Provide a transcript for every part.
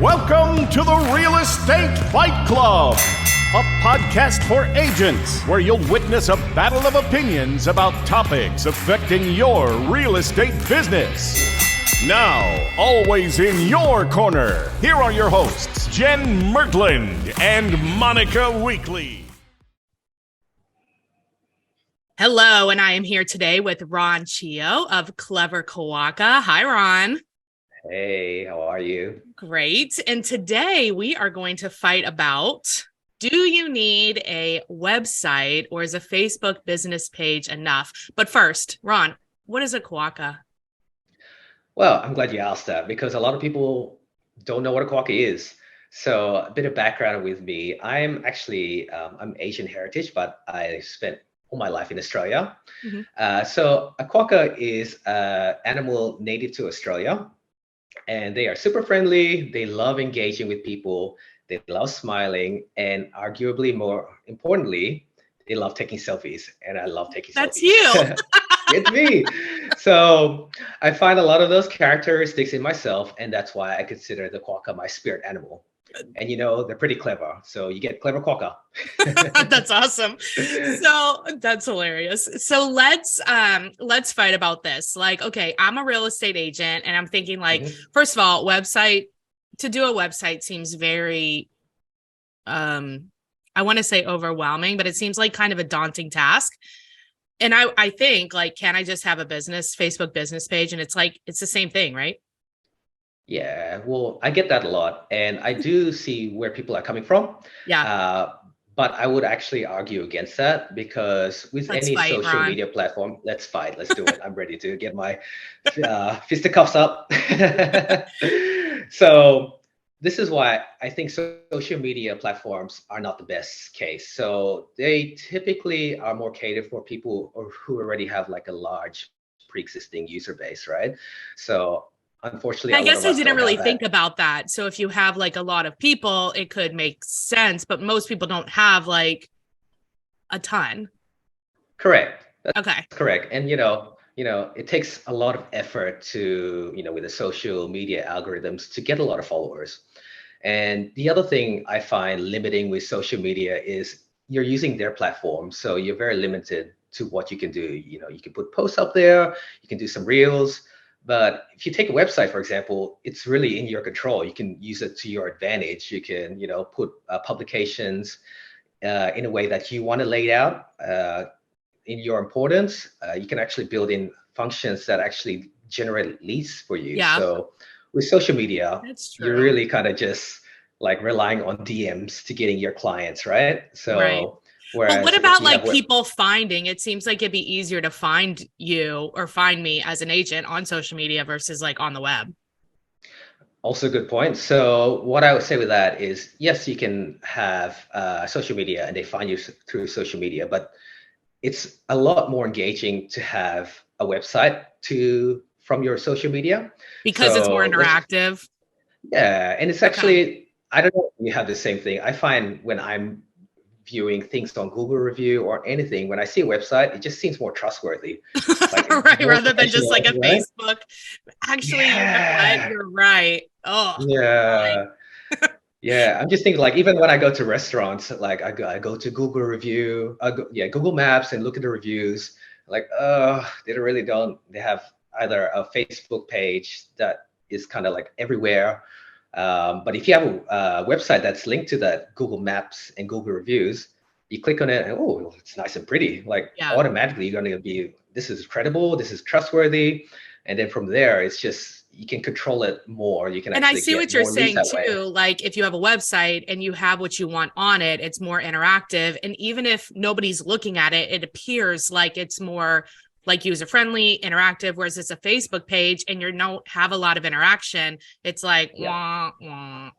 Welcome to the Real Estate Fight Club, a podcast for agents where you'll witness a battle of opinions about topics affecting your real estate business. Now, always in your corner, here are your hosts, Jen Mertland and Monica Weekly. Hello, and I am here today with Ron Chio of Clever Quokka. Hi, Ron. Hey, how are you? Great. And today we are going to fight about, do you need a website or is a Facebook business page enough? But first, Ron, what is a Quokka? Well, I'm glad you asked that because a lot of people don't know what a Quokka is. So a bit of background with me. I'm actually, I'm Asian heritage, but I spent all my life in Australia. So a Quokka is an animal native to Australia. And they are super friendly. They love engaging with people. They love smiling. And arguably more importantly, they love taking selfies. And I love taking selfies. That's you. It's me. So I find a lot of those characteristics in myself. And that's why I consider the Quokka my spirit animal. And you know, they're pretty clever. So you get Clever Quokka. That's awesome. So that's hilarious. So let's fight about this. Like, okay, I'm a real estate agent and I'm thinking like, first of all, to do a website seems very, I want to say overwhelming, but it seems like kind of a daunting task. And I think like, can I just have a Facebook business page? And it's like, it's the same thing, right? Yeah, well, I get that a lot, and I do see where people are coming from. Yeah. But I would actually argue against that because with any social media platform, let's fight. Let's do it. I'm ready to get my fisticuffs up. So this is why I think social media platforms are not the best case. So they typically are more catered for people who already have like a large pre-existing user base, right? So unfortunately, I guess I didn't really think about that. So if you have like a lot of people, it could make sense, but most people don't have like a ton. Correct. Okay. Correct. And you know, it takes a lot of effort to, with the social media algorithms to get a lot of followers. And the other thing I find limiting with social media is you're using their platform. So you're very limited to what you can do. You can put posts up there, you can do some reels. But if you take a website, for example, it's really in your control. You can use it to your advantage. You can, put publications in a way that you want to lay it out in your importance. You can actually build in functions that actually generate leads for you. Yeah. So with social media, you're really kind of just like relying on DMs to getting your clients, right? So. Right. But what about like people finding? It seems like it'd be easier to find you or find me as an agent on social media versus like on the web. Also a good point. So what I would say with that is, yes, you can have social media and they find you through social media, but it's a lot more engaging to have a website from your social media. Because it's more interactive. Yeah. And it's actually, I don't know if you have the same thing. I find when I'm viewing things on Google review or anything, when I see a website, it just seems more trustworthy. Like right, rather than just like a Facebook. Actually, you're right. Oh, yeah. Yeah, I'm just thinking like even when I go to restaurants, like I go to Google review, Google Maps and look at the reviews. Like, they have either a Facebook page that is kind of like everywhere. But if you have a website that's linked to that Google Maps and Google Reviews, you click on it and it's nice and pretty. Like automatically you're going to be, this is credible, this is trustworthy. And then from there, it's just, you can control it more. You can. And I see what you're saying too. Like if you have a website and you have what you want on it, it's more interactive. And even if nobody's looking at it, it appears like it's more like user-friendly, interactive, whereas it's a Facebook page and you don't have a lot of interaction. It's like, wah, wah.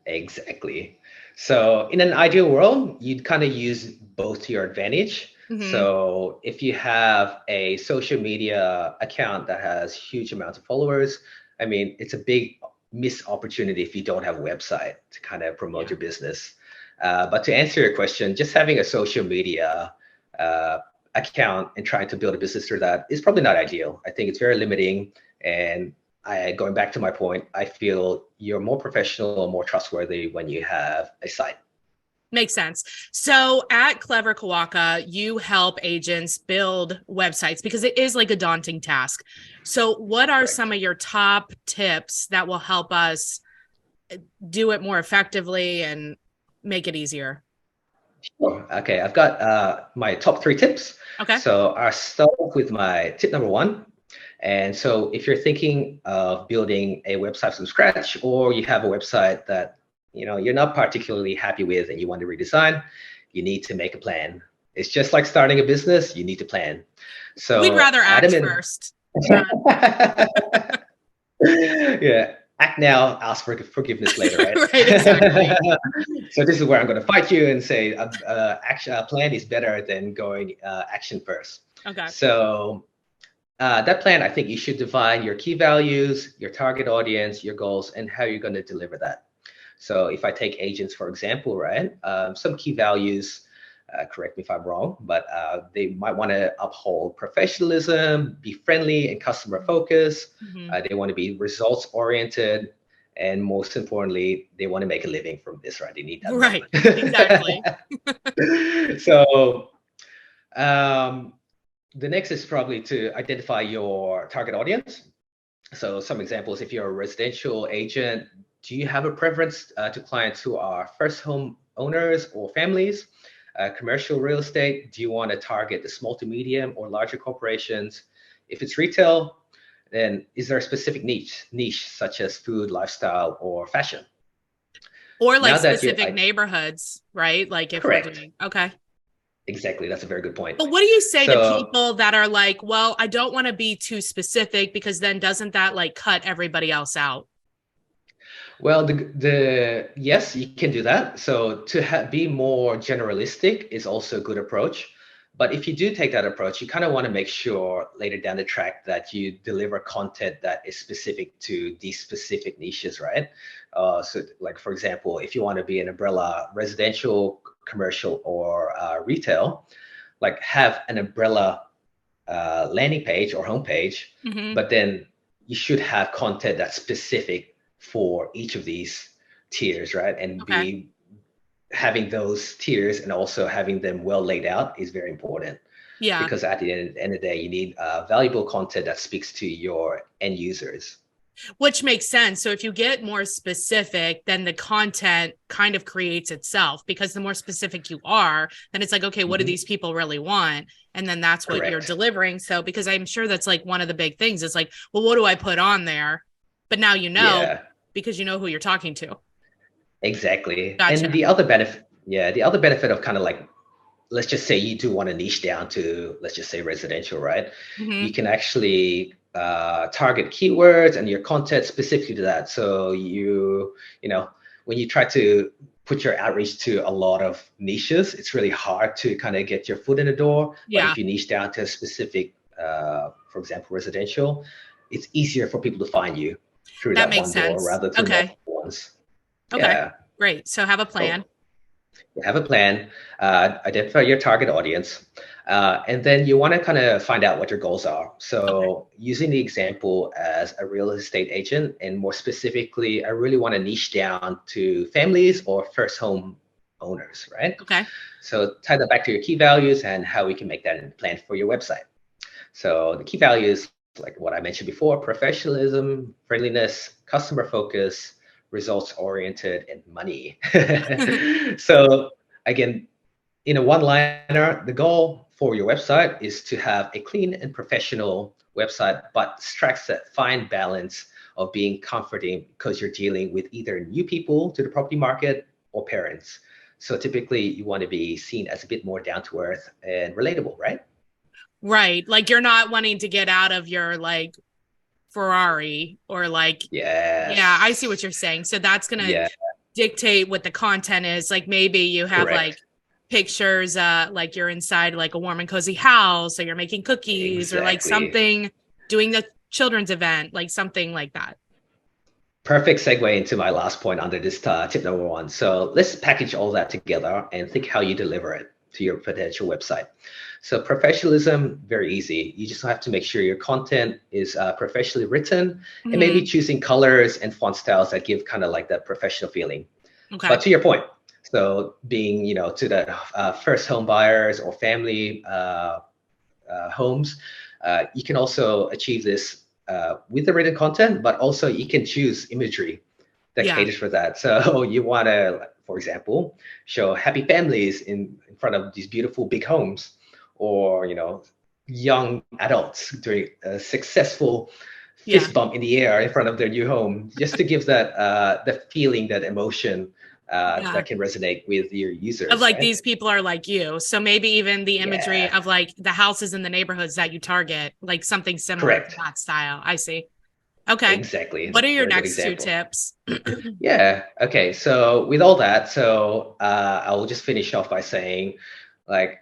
Exactly. So in an ideal world, you'd kind of use both to your advantage. So if you have a social media account that has huge amounts of followers, I mean, it's a big missed opportunity if you don't have a website to kind of promote your business. But to answer your question, just having a social media account and trying to build a business through that is probably not ideal. I think it's very limiting. And going back to my point, I feel you're more professional, more trustworthy when you have a site. Makes sense. So at Clever Quokka, you help agents build websites because it is like a daunting task. So what are some of your top tips that will help us do it more effectively and make it easier? Sure. Okay, I've got my top 3 tips. Okay. So I'll start off with my tip number 1. And so if you're thinking of building a website from scratch, or you have a website that you're not particularly happy with and you want to redesign, you need to make a plan. It's just like starting a business, you need to plan. So we'd rather act first. Yeah, act now, ask for forgiveness later, right? Right, exactly. So this is where I'm going to fight you and say a plan is better than going action first. Okay. So that plan, I think you should define your key values, your target audience, your goals, and how you're going to deliver that. So if I take agents, for example, right, some key values, correct me if I'm wrong, but they might want to uphold professionalism, be friendly and customer focused. They want to be results oriented. And most importantly, they want to make a living from this, right? They need that. Right, exactly. So the next is probably to identify your target audience. So some examples, if you're a residential agent, do you have a preference to clients who are first home owners or families? Commercial real estate, do you want to target the small to medium or larger corporations? If it's retail, then is there a specific niche such as food, lifestyle, or fashion? Or like specific neighborhoods, right? Like if correct. we're doing, okay. Exactly. That's a very good point. But what do you say to people that are like, well, I don't want to be too specific because then doesn't that like cut everybody else out? Well, yes, you can do that. So to be more generalistic is also a good approach. But if you do take that approach, you kind of want to make sure later down the track that you deliver content that is specific to these specific niches, right? So like, for example, if you want to be an umbrella residential, commercial, or retail, like have an umbrella landing page or homepage, but then you should have content that's specific for each of these tiers, right? And be having those tiers and also having them well laid out is very important. Yeah. Because at the end of the day, you need valuable content that speaks to your end users. Which makes sense. So if you get more specific, then the content kind of creates itself, because the more specific you are, then it's like, okay, what do these people really want? And then that's what you're delivering. So because I'm sure that's like one of the big things is like, well, what do I put on there? But now you know, because you know who you're talking to. Exactly. Gotcha. And the other benefit of kind of like, let's just say you do want to niche down to, let's just say residential, right? You can actually target keywords and your content specifically to that. So you know, when you try to put your outreach to a lot of niches, it's really hard to kind of get your foot in the door. But if you niche down to a specific, for example, residential, it's easier for people to find you through that one door rather than multiple ones. Okay, great. So have a plan. You have a plan, identify your target audience, and then you want to kind of find out what your goals are. So using the example as a real estate agent, and more specifically, I really want to niche down to families or first home owners, right? Okay. So tie that back to your key values and how we can make that in plan for your website. So the key values, like what I mentioned before, professionalism, friendliness, customer focus, results oriented, and money. So again, in a one-liner, the goal for your website is to have a clean and professional website, but strikes that fine balance of being comforting because you're dealing with either new people to the property market or parents. So typically you want to be seen as a bit more down to earth and relatable, right? Right. Like you're not wanting to get out of your like Ferrari or like, yeah, I see what you're saying. So that's going to dictate what the content is. Like maybe you have like pictures, like you're inside like a warm and cozy house, or you're making cookies or like something, doing the children's event, like something like that. Perfect segue into my last point under this tip number 1. So let's package all that together and think how you deliver it. to your potential website. So professionalism, very easy. You just have to make sure your content is professionally written, and maybe choosing colors and font styles that give kind of like that professional feeling. Okay. But to your point, so being, to the first home buyers or family homes, you can also achieve this with the written content, but also you can choose imagery that caters for that. So you want to, for example, show happy families in front of these beautiful big homes, or young adults doing a successful fist bump in the air in front of their new home, just to give that the feeling, that emotion that can resonate with your users. Of like, these people are like you. So maybe even the imagery of like the houses in the neighborhoods that you target, like something similar to that style. I see. Okay. Exactly. What are your next two tips? Yeah. Okay. So with all that, I will just finish off by saying, like,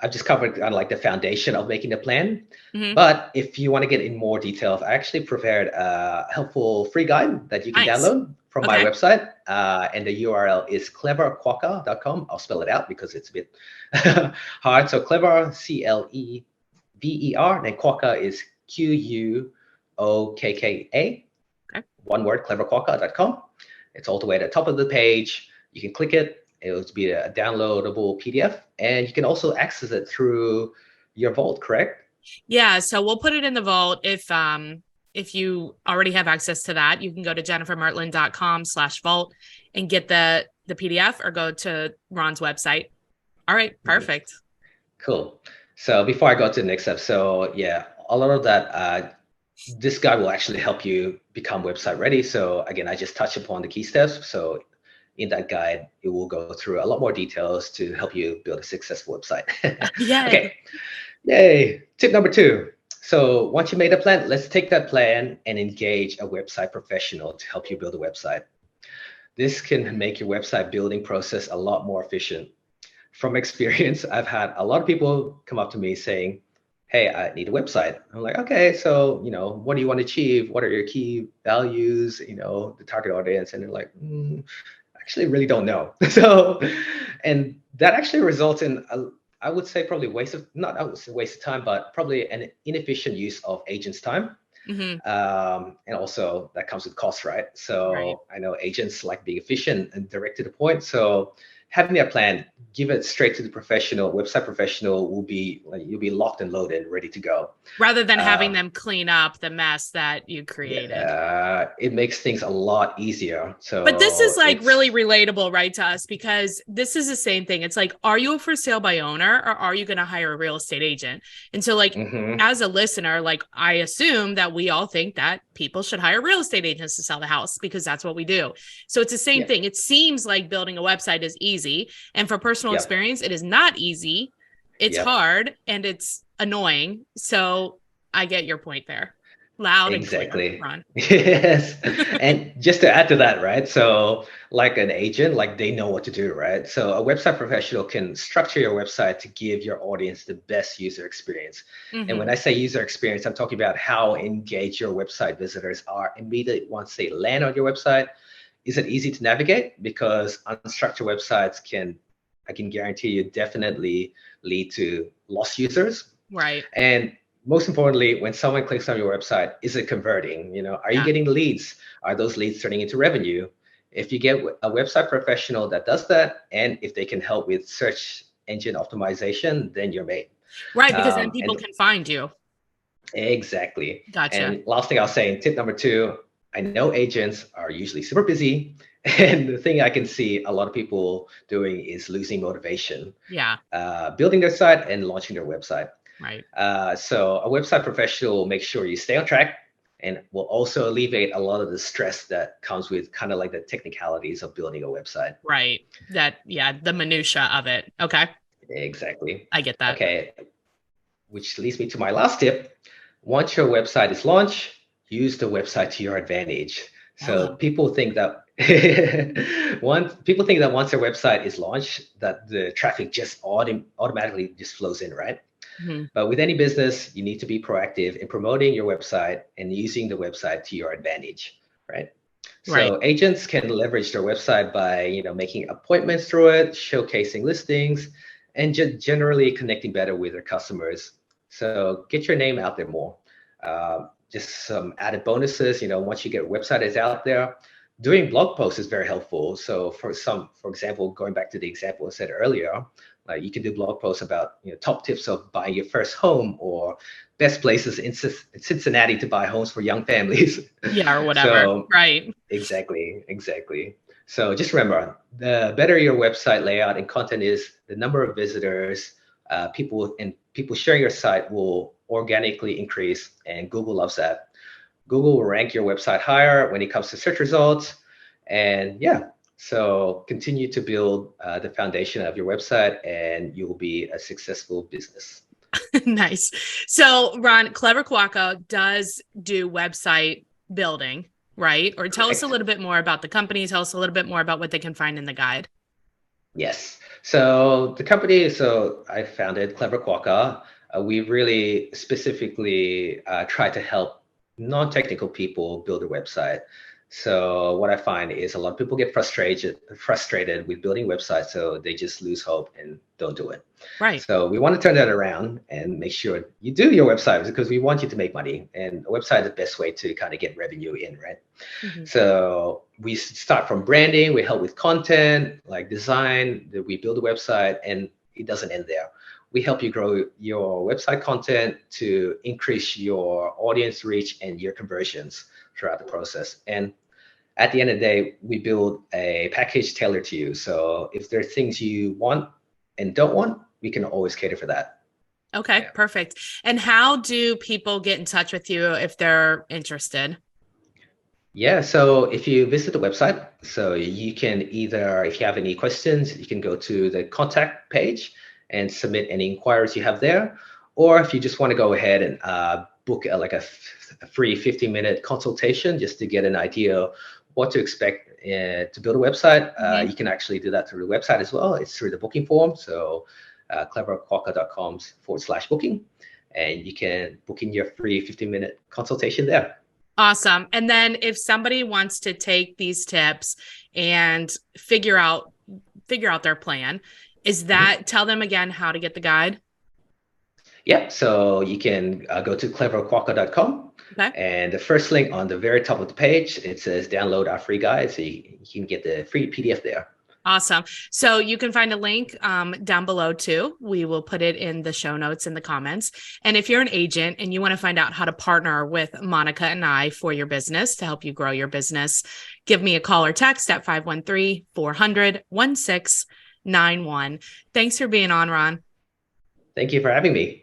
I've just covered kind of like the foundation of making a plan. But if you want to get in more details, I actually prepared a helpful free guide that you can download from my website. And the URL is cleverquokka.com. I'll spell it out because it's a bit hard. So clever, CLEVER, and Quokka is QUOKKA. Okay. One word, cleverquokka.com. It's all the way at the top of the page. You can click it. It'll be a downloadable PDF, and you can also access it through your Vault, correct? Yeah, so we'll put it in the Vault. If you already have access to that, you can go to jennifermertland.com/vault and get the PDF, or go to Ron's website. All right, perfect. Cool. So before I go to the next step, so yeah, a lot of that, this guide will actually help you become website ready. So again, I just touched upon the key steps. So in that guide, it will go through a lot more details to help you build a successful website. Okay. Yay. Tip number 2. So once you made a plan, let's take that plan and engage a website professional to help you build a website. This can make your website building process a lot more efficient. From experience, I've had a lot of people come up to me saying, hey, I need a website. I'm like, okay, so, what do you want to achieve? What are your key values, the target audience? And they're like, actually really don't know. So, and that actually results in, I would say probably not a waste of time, but probably an inefficient use of agents' time. And also that comes with cost, right? So I know agents like being efficient and direct to the point. So having that plan, give it straight to the website professional will be like, you'll be locked and loaded, ready to go. Rather than having them clean up the mess that you created. It makes things a lot easier. So, but this is like really relatable, right, to us, because this is the same thing. It's like, are you a for sale by owner, or are you going to hire a real estate agent? And so like, as a listener, like, I assume that we all think that people should hire real estate agents to sell the house, because that's what we do. So it's the same thing. It seems like building a website is easy. And for personal experience, it is not easy. It's hard and it's annoying. So I get your point there. Loud and clear, Ron. Yes. And just to add to that, right? So like an agent, like they know what to do, right? So a website professional can structure your website to give your audience the best user experience. And when I say user experience, I'm talking about how engaged your website visitors are immediately once they land on your website. Is it easy to navigate? Because unstructured websites I can guarantee you, definitely lead to lost users. Right. And most importantly, when someone clicks on your website, is it converting? Are you getting leads? Are those leads turning into revenue? If you get a website professional that does that, and if they can help with search engine optimization, then you're made. Right, because then people can find you. Exactly. Gotcha. And last thing I'll say in tip number 2, I know agents are usually super busy. And the thing I can see a lot of people doing is losing motivation. Yeah. Building their site and launching their website. Right. So a website professional will make sure you stay on track, and will also alleviate a lot of the stress that comes with kind of like the technicalities of building a website. Right. The minutia of it. Okay. Exactly. I get that. Okay. Which leads me to my last tip. Once your website is launched, use the website to your advantage. So people think that once their website is launched, that the traffic just automatically just flows in, right? But with any business, you need to be proactive in promoting your website and using the website to your advantage, right? So agents can leverage their website by making appointments through it, showcasing listings, and generally connecting better with their customers. So get your name out there more. Just some added bonuses, once you get website is out there, doing blog posts is very helpful. So for example, going back to the example I said earlier, you can do blog posts about top tips of buying your first home, or best places in Cincinnati to buy homes for young families. Yeah, or whatever. So, right. Exactly. So just remember, the better your website layout and content is, the number of visitors, people sharing your site will organically increase, and Google loves that. Google will rank your website higher when it comes to search results. And yeah, so continue to build the foundation of your website, and you will be a successful business. Nice. So Ron, Clever Quokka does do website building, right? Or tell us a little bit more about the company. Tell us a little bit more about what they can find in the guide. Yes. So the company, I founded Clever Quokka. We really specifically try to help non-technical people build a website. So what I find is a lot of people get frustrated with building websites, so they just lose hope and don't do it. Right. So we want to turn that around and make sure you do your website, because we want you to make money, and a website is the best way to kind of get revenue in, right? Mm-hmm. So we start from branding, we help with content, like design, we build a website, and it doesn't end there. We help you grow your website content to increase your audience reach and your conversions throughout the process. And at the end of the day, we build a package tailored to you. So if there are things you want and don't want, we can always cater for that. Okay, yeah. Perfect. And how do people get in touch with you if they're interested? Yeah, so if you visit the website, so you can either, if you have any questions, you can go to the contact page and submit any inquiries you have there. Or if you just want to go ahead and book a free 15-minute consultation just to get an idea of what to expect to build a website, you can actually do that through the website as well. It's through the booking form. So cleverquokka.com/booking, and you can book in your free 15-minute consultation there. Awesome. And then if somebody wants to take these tips and figure out their plan, is that, tell them again how to get the guide? Yeah, so you can go to cleverquokka.com. Okay. And the first link on the very top of the page, it says download our free guide. So you can get the free PDF there. Awesome. So you can find a link down below too. We will put it in the show notes in the comments. And if you're an agent and you want to find out how to partner with Monica and I for your business to help you grow your business, give me a call or text at 513-400-1691. Thanks for being on, Ron. Thank you for having me.